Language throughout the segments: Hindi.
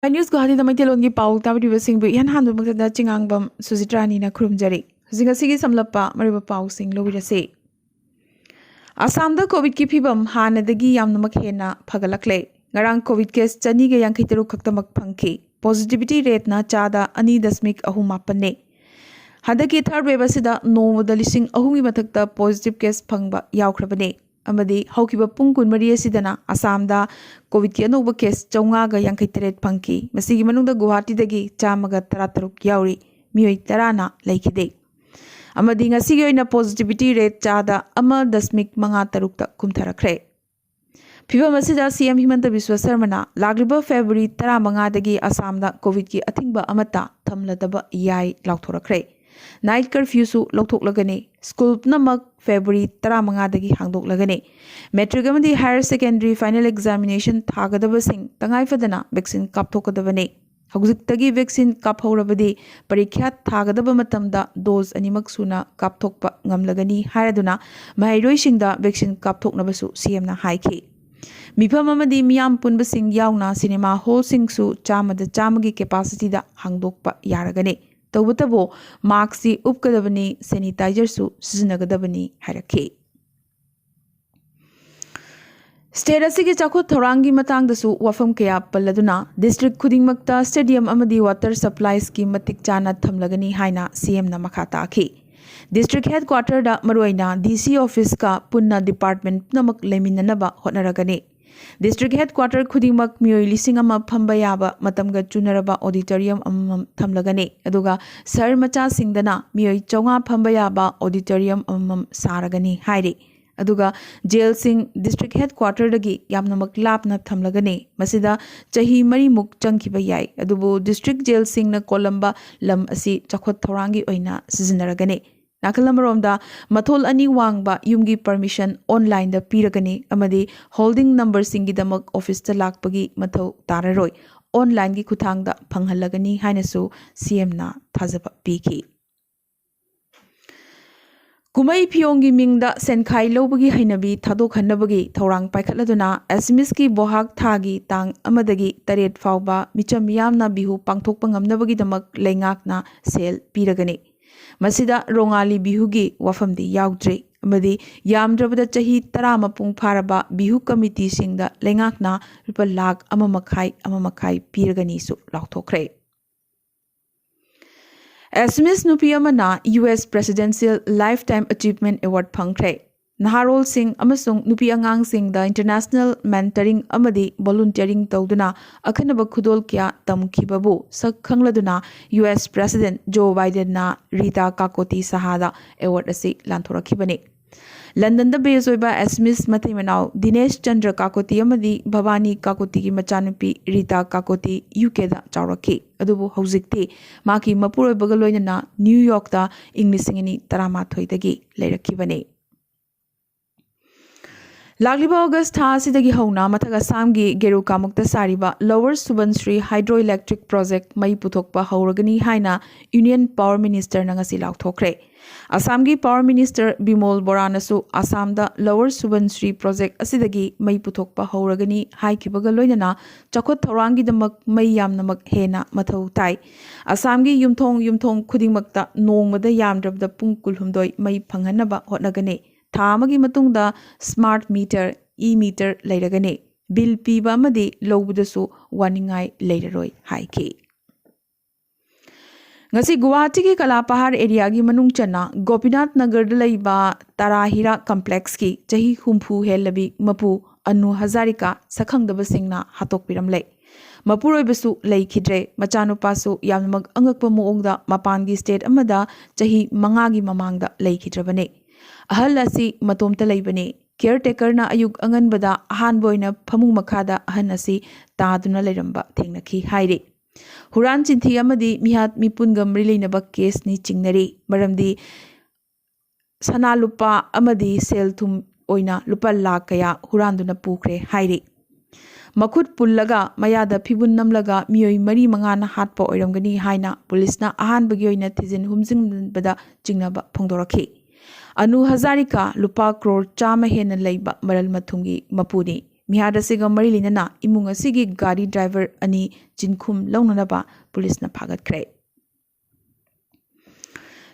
न्यूज़ गुवाहाटी मैतेलोंगी पाउ ताबदिबसिंगबु इहान हानदुमगदा चिंगांगबम सुजित्रानीना खुरुमजरी हुजिंगसिगी समलप्पा मरिबा पाउसिंग लोबिरसे आसामदा कोविड की फिबम हानदगी यामनमक हेना फगलकले ngarang covid case chani ga yang khiteru khaktamak phangki positivity rate na chada 2.38 ne hadaki third wave asida nomada lising ahumi mathakta positive case phangba yawkhrabane amadi haukiba pung kunmari asidana asamda covid ki anoba case 453 phangki masigi manungda guwahati dagi chamaga 13 yawri miyoi 10 na laikide amadi ngasigi oina positivity rate chada 1.53 ta kumtharakre film CM Himanta Biswa Sharma लाग्लिब फेब्रुवरी 15 आसामदा कोविड की अथिंबा अमता थमलदब याई लाउथोरख्रे नाइट कर्फ्यूसु लौथोकलगने स्कूल पुनमक फेब्रुवरी 15 हांदोकलगने मैट्रिक अमदी हायर सेकेंडरी फाइनल एग्जामिनेशन थागदबसिंग तंगाइफदना वैक्सीन कापथोकदबने हौजिक्तगी वैक्सीन कापहौरबदी परीक्षा थागदब मतमदा डोज अनिमक सुना कापथोकपा ngamlagani हायरदुना महैरोइसिंगदा वैक्सीन कापथोकनबसु सीएम ना हाइखि मिफम अमदी मियाम पुनबसिंग यावना सिनेमा हॉल सिंगसु चामद चामगी कैपेसिटी दा हांगदोकपा यारगने तौबतबो मास्क उपकदबनी सैनिटाइजरसु सिजनगदबनी हायरखे स्टेट असिगी चाखोत थौरांगी मतांगदसु वफम कया पल्लदुना डिस्ट्रिक्ट खुदिंगमक्ता स्टेडियम अमदी वाटर सप्लाई स्कीम मतिक चाना थमलगनी हाइना सीएम ना मखा ताखि डिस्ट्रिक्ट हेडक्वार्टर दा मरुइना डीसी ऑफिस का पुन्ना डिपार्टमेंट नमक लेमिननबा होनरगने डिस्ट्रिक्ट हेडक्वार्टर खुदिंगमक मियोई लिसिंग अमा फंबा याबा मतमगा चुनरबा ऑडिटोरियम अमम थमलगने अदुगा सर मचा सिंगदना मियोई 400 फंबा याबा ऑडिटोरियम अमम सारगनी हाइरे अदुगा जेल सिंग डिस्ट्रिक्ट हेडक्वार्टर दगी यामनमक लापना थमलगने मसिदा चही मरी मुक चंखिबा याई अदुबो डिस्ट्रिक्ट जेल सिंग न कोलंबा लम असी चखोत थौरांगी ओइना सिजनरगने नाकलमरोमदा मथोल अनि वांगबा युमगी परमिशन ऑनलाइन दा पीरगने अमदी होल्डिंग नंबर सिंगी दमक ऑफिस ता लाकपगी मथौ ताररोय ऑनलाइन की खुथांगदा फंगहलगनी हाइनसु सीएम ना थाजबा पीखि कुमई फियोंगी मिंगदा सेनखाई लौबगी हैनबी थादोखन्नबगी थौरांग पाइखतलदुना एसएमएस की बोहाग थागी तांग अमदगी तरेट फावबा मिचम यामना बिहु पांगथोकपा ngamnabagi damak leingakna सेल पीरगने मसिदा रोंगाली बिहुगी वफमदी याउद्रे अमदी यामद्रबदा चही 10 मपुंग फारबा बिहु कमिटी सिंगदा लेंगाकना रुपा लाख अममखाई पीरगनीसु लाउथोख्रे एसएमएस नुपी अमना US presidential lifetime achievement award फंगख्रे नहारोल सिंह अमसुंग नुपी अंगांग सिंगदा इंटरनेशनल मेंटरिंग अमदी वॉलंटियरिंग तौदुना अखनब खुदोल क्या तमखिबबु सक खंगलदुना यूएस प्रेसिडेंट जो बाइडेन ना रीता काकोती सहादा अवार्ड असी लांथोरखिबने लंदन द बेस होइबा एसएमएस मथैमनाव दिनेश चंद्र काकोती अमदी भवानी काकोती की मचानुपी रीता काकोती यूके दा चावरखि अदुबु हौजिक्ति माकी मपुरोइबगा लोइनना न्यूयॉर्क दा इंग्लिसिंगनी 13 दगी लेरखिबने लाग्लिबा अगस्त था सिदगी हौना मथग असमगी गेरु कामुक्ता सारिबा lower Subansiri hydro electric project मई पुथोकपा हौरगनी हाइना यूनियन पावर मिनिस्टर नंगसी लाउथोख्रे असमगी पावर मिनिस्टर बिमोल बोरानसु असमदा लोअर सुबनश्री प्रोजेक्ट असिदगी मई पुथोकपा हौरगनी हाइखिबगा लोइनना चखोत थौरांगी दमक मई यामनमक हेना मथौ ताई असमगी युमथोंग खुदिंगमक्ता नोंगमदा यामद्रबदा पुंग कुलहुमदोय मई फंगहनबा होटनगने थामगी मतुंगदा स्मार्ट मीटर ई मीटर लेरगने बिल पीबा अमदी लौबदसु वानिंगाई लेररोय हाइखि ngasi Guwahati ki Kalapahar area gi manung chana Gopinath Nagar da laiba Tarahira complex ki chahi humpu helabi mapu anu hazarika sakhangdaba singna hatok piramlei मपुरोय बसु लेखिद्रे मचानुपासु यामनमक अंगकपा मोंगदा मपानगी स्टेट अमदा चही मंगागी ममांगदा लेखिद्रबने अहल असी मतोमता लेबने केयरटेकर ना अयुक अंगनबदा अहानबोयना फमुंग मखादा अहन असी तादुना लेरंबा थेंगनखि हाइरे हुरान चिंथी अमदी मिहात मिपुनगम रिलेनबा केस नि चिंगनरी मरमदी सनालुपा अमदी सेलथुम ओइना लुपा लाख कया हुरानदुना पुख्रे हाइरे मखुद पुल्लगा मयादा फिबुन नमलगा मियोई मरी मंगाना हाटपा ओइरमगनी हाइना पुलिसना अहानबगी ओइना थिजिन हुमजिंगबदा चिंगनबा फोंदोरखि अनु हजारिका लुपा क्रोर 100 हेन लेबा मरल मथुंगी मपुनी ꯃꯤꯍꯥꯠ ꯑꯁꯤꯒ ꯃꯔꯤ ꯂꯩꯅꯅ ꯏꯃꯨꯡ ꯑꯁꯤꯒꯤ ꯒꯥꯔꯤ ꯗ꯭ꯔꯥꯏꯚꯔ ꯑꯅꯤ ꯆꯤꯟꯈꯨꯝ ꯂꯧꯅꯅꯕ ꯄꯨꯂꯤꯁꯅ ꯐꯥꯒꯠꯈ꯭ꯔꯦ꯫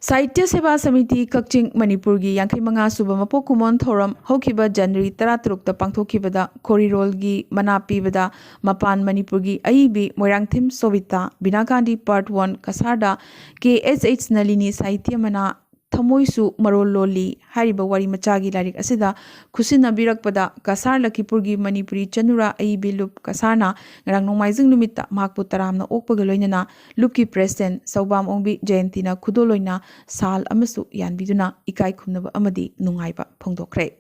साहित्य सेवा समिति कक्चिंग मणिपुर की 55 सूबा मपोक कुमोन थौरम हौखिबा जनवरी 13 पांथोखिबदा खोरीरोल की मना पीबदा मपान मणिपुर की अईबी मोइरांगथिम सोविता बिनाकांडी पार्ट 1 कसारदा KSH नलिनी साहित्य मना थमोइसु मरोल लोली हारिबा वारी मचागी लारिक असिदा खुसिनबिरकपदा कसार लखीपुर की मणिपुरी चनुरा अईबी लुप कसारना ngarang nongmaijing numitta mahakpu taramna okpaga loinana lupki president Saubam Ongbi Jayantina khudoloina sal amasu yanbiduna ikai khumnaba amadi nungaiba phongdokre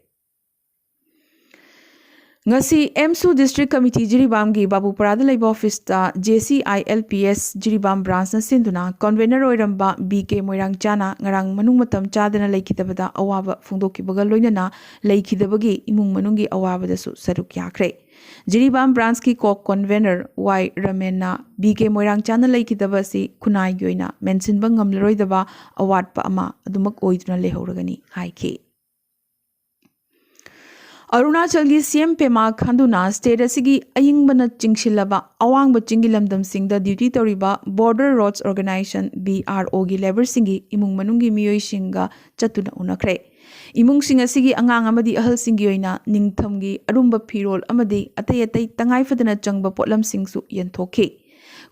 ngasi MSU District Committee Jiribam gi Babupara Laiba Office ta JCILPS Jiribam branch na sinduna convener oiramba BK Moirang Chana ngarang manung matam chadana laikidabada awaba phongdokibaga loinana laikidabagi imung manungi awaba dasu saruk yakre Jiribam branch ki kok convener Y Ramena BK Moirang Chana laikidabasi khunai yoina mention bangam loidaba award pa ama adumak oiduna lehoragani haiki Arunachal की CM पेमा खांदुना स्टेट असिगी अयिंगबना चिंगशिलबा अवांगब चिंगी लमदम सिंगदा ड्यूटी तौरिबा बॉर्डर रोड्स ऑर्गेनाइजेशन BRO की लेबर सिंगी इमुंग मनुंगी मियोई सिंगा चतुना उनखरे इमुंग सिंग असिगी अंगांग अमदी अहल सिंगी ओइना निंगथमगी अरुंब फिरोल अमदी अतै अतै तंगाई फदना चंगबा पोटलम सिंगसु यंथोखे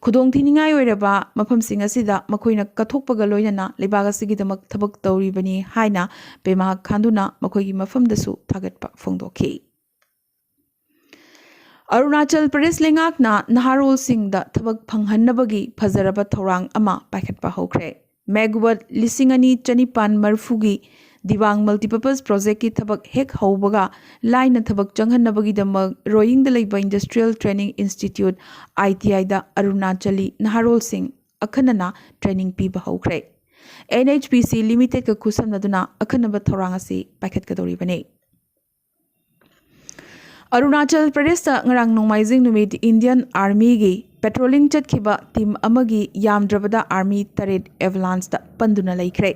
खुदोंग थिनिंगाई ओइरबा मफम सिंग असिदा मखोइना कथोकपगा लोइनना लेबाग असिगिदमक थबक तौरिबनी हाइना पेमा खांदुना मखोइगी मफमदसु थागतपा फोंदोखि अरुणाचल प्रदेश लेंगाकना नहारोल सिंगदा थबक फंगहन्नबगी फजरबा थौरांग अमा पाइखतपा हौख्रे मेगवत 25,440 दिवांग मल्टीपर्पज प्रोजेक्ट की थबक हेक हौबगा लाइन थबक चंगहन्नबगी दमक रोइंग द लेबा इंडस्ट्रियल ट्रेनिंग इंस्टीट्यूट ITI दा अरुणाचली नहारोल सिंग अखनना ट्रेनिंग पीबा हौख्रे NHPC लिमिटेड का खुसमनदुना अखनबा थौरांग असि पाइखतकदौरिबने Arunachal Pradesh ngarang nongmaijing numit Indian Army gi patrolling चटखिबा टीम अमगी यामद्रबदा आर्मी तरेट एवलांस दा पंदुना लैख्रे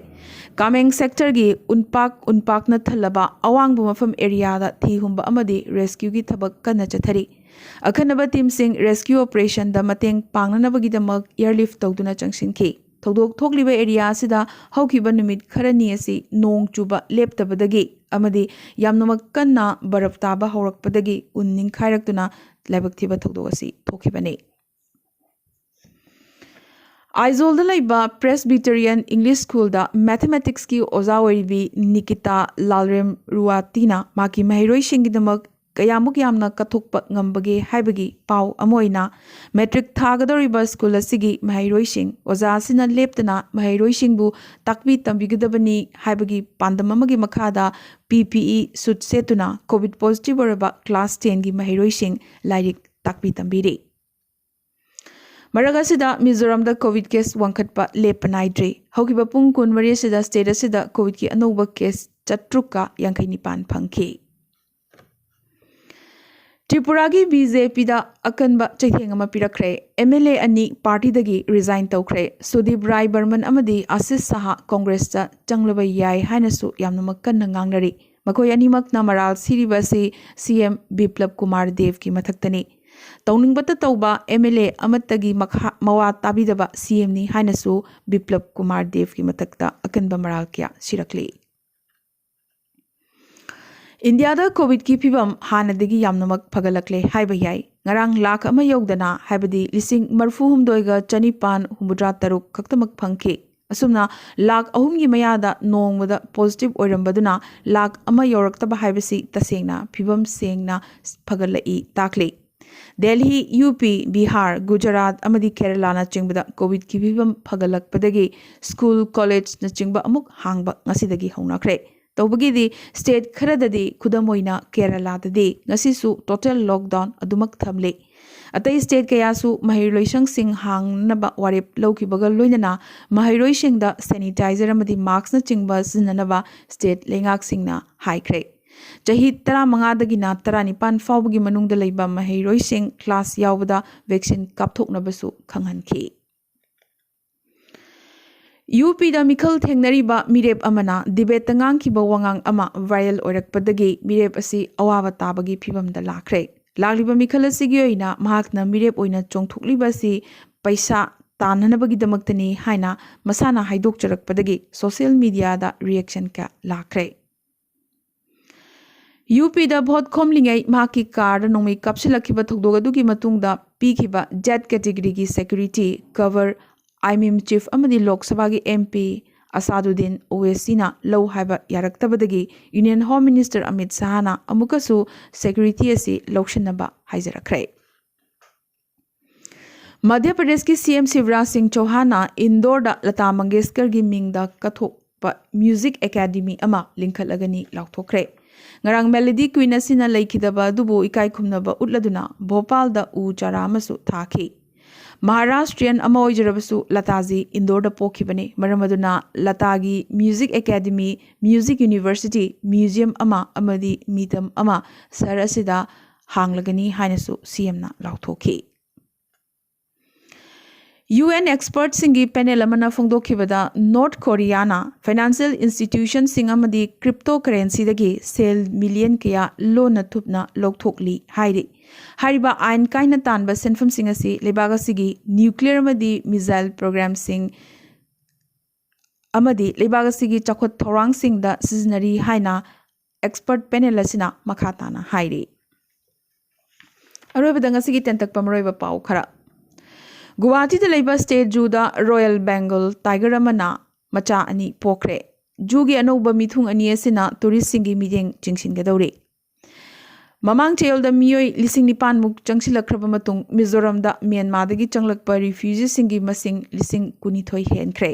कामेंग सेक्टर की उनपाक न थलबा अवांगबु मफम एरिया दा थीहुंबा अमदी रेस्क्यू की थबक कन्ना चथरी अखनबा टीम सिंग रेस्क्यू ऑपरेशन दा मतेंग पांगनबगी दमक एयरलिफ्ट तौदुना चंगसिनखि थौदोक थोकलिबा एरिया सिदा हौखिबा नुमित खरनी असि नोंग चुबा लेप्तबदगी अमदी यामनमक कन्ना बरफ ताबा हौरकपदगी उन्निंग खाइरक्तुना लाइबक्थिबा थौदोक असि थोखिबने आइजोल लैबा प्रेसबिटेरियन इंग्लिश स्कूल दा मैथमेटिक्स की ओजा ओइबी निकिता लालरेम रुआतीना माकी महैरोइसिंगिदमक कयामुक यामना कथोकपा ngambage हाइबगी पाउ अमोइना मैट्रिक थागदोरिबा स्कूल असिगी महैरोइसिंग ओजा सिना लेप्तना महैरोइसिंगबु ताकबी तंबिगदबनी हाइबगी पांदम अमगी मखादा PPE सुट सेतुना कोविड पॉजिटिव ओरबा क्लास 10 की महैरोइसिंग लाइरिक ताकबी तंबिरे मरगसिदा मिजोरम दा कोविड केस वंखटपा लेपनाइद्रे हौकिबा पुंग कुन मरियसिदा स्टेट असिदा कोविड की अनौबा केस चट्रुका 59 फंखि त्रिपुरा की BJP दा अकनबा चैथेंगमा पिरखरे MLA अनि पार्टी दगी रिजाइन तौखरे सुदीप राय बर्मन अमदी आशीष साहा कांग्रेस दा चंगलबा याय हाइनसु यामनमक कन्ना ngangnari मखोय अनिमकना मराल सिरिबासी CM बिप्लब कुमार देव की मथक्तनी तौनिंगबत तौबा MLA अमतगी मवा ताबिदबा CM नि हाइनसु बिप्लब कुमार देव की मतकता अकनबा मराल क्या सिरकली इंडिया दा कोविड की फिबम हानदगी यामनमक फगलकले हाइबा याय ngarang lakh ama yogdana haibadi lising marfu humdoiga chanipan humudra taruk khaktamak phangki asumna lakh ahum gi mayada nongmada positive oirambaduna lakh ama yoraktaba haibasi tasengna phibam sengna fagalai takle Delhi, UP, Bihar, Gujarat, amadi Kerala na chingba COVID ki bibam pagalakpadagi school, college na chingba amuk hangba ngasidagi haunakre. Tawbagi di state kharadadi kudamoina Kerala dadi ngasisu total lockdown adumak thamle. Atay state kayasu mahirloisang sing hang naba warip lawki bagal loinana mahirloising da sanitizer amadi mask na chingba sinanaba state lengak sing na high crate. Chahi 15 19 फाउबगी मनुंग द लैबा महैरोइसिंग क्लास यावदा वैक्सीन कापथोकनबसु खंगहनखि UPda mikhal thengnariba mirep amana debate tangang ki bawangang ama viral oirakpadagi mirep asi awaba tabagi phibamda lakhre lagliba mikhal asigi oina mahakna mirep oina chongthukliba si paisa tananabagi damaktani haina masana haidok charakpadagi social media da reaction ka lakhre UPda vote khomlingai mahaki car nongmi kapsilakhiba thogdogadugi matungda pikhiba jet category gi security cover IMIM chief amadi Lok Sabha gi MP Asaduddin Owaisi na low haiba yaraktabadagi Union Home Minister Amit Sahana amukasu security asi lawshinaba haijarakre Madhya Pradesh ki CM Shivraj Singh Chauhan na Indore da Lata Mangeshkar gi mingda kathokpa music academy ama linkhalagani lauthokre ngarang melody queen asina laikhidaba dubu ikai khumnaba utladuna Bhopal da u chara amasu thaki Maharashtrian ama oijarabasu Lataji Indore da pokhibane maramaduna Latagi Music Academy Music University Museum ama amadi mitam ama sarasida hanglagani hainasu CM na lauthokhi UN experts singi panel amana phongdokhibada North Korea na financial institution sing amadi cryptocurrency dagi sel million kaya loan thupna lokthokli hairi hariba ain kaina tanba senfam sing asi lebaga sigi nuclear amadi missile program sing amadi lebaga sigi chakhot thorang sing da siznari haina expert panel asina makhatana hairi aroibada ngasigi tentak pamroiba pau khara Guwahati da leiba state zoo da Royal Bengal tiger amana macha ani pokre zoo gi anoba mithung ani asina tourist singi mideng chingsingadawre mamang chayol da miyoi lising nipan muk changsilakraba matung Mizoram da Myanmar dagi changlakpa refugees singi masing lising kunithoi henkre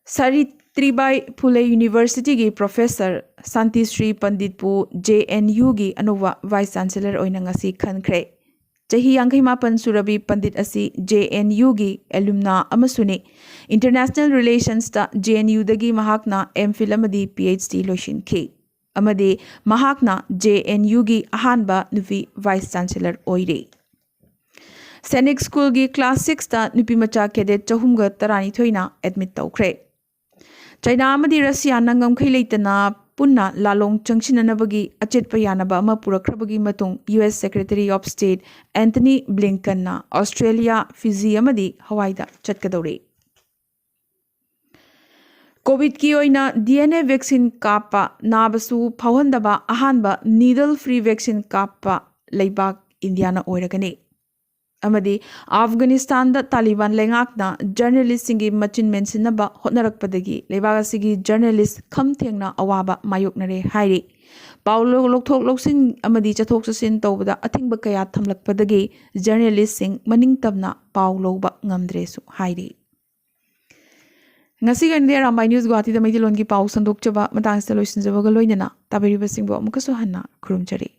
Savitribai Phule University gi professor Santi Sri Pandit pu JNU gi anova vice chancellor oina ngasi khankre Chahi Yankai Mapan Surabi Pandit asi JNU gi alumna amasune International Relations ta JNU dagi mahakna MPhil amadi PhD loishin ki amadi mahakna JNU gi ahanba nufi vice chancellor oire Sainik School gi class 6 ta nupi macha cadet chahumga tarani thoina admit tawkre China amadi Russia nangam khaileitana punna lalong changchinanabagi achetpa yanaba ama purakrabagi matung US Secretary of State Anthony Blinken na Australia Fiji amadi Hawaii da chatkadore COVID ki oina DNA vaccine kapa nabasu phawhandaba ahanba needle free vaccine kapa leibak India na oiragani amadi Afghanistan da Taliban lengakna journalist singi machin mensinaba hotnarakpadagi lebaka sigi journalist kham thengna awaba mayoknare hairi paulo lokthok loksin amadi chathok chasin tawbada athingba kaya thamlakpadagi journalist sing maning tabna pauloba ngamdre su hairi ngasi gande Arambai news Guwahati da maidilon gi pau sandok chaba matang saloisin jabaga loinana tabiriba singbo amukaso hanna khurumchari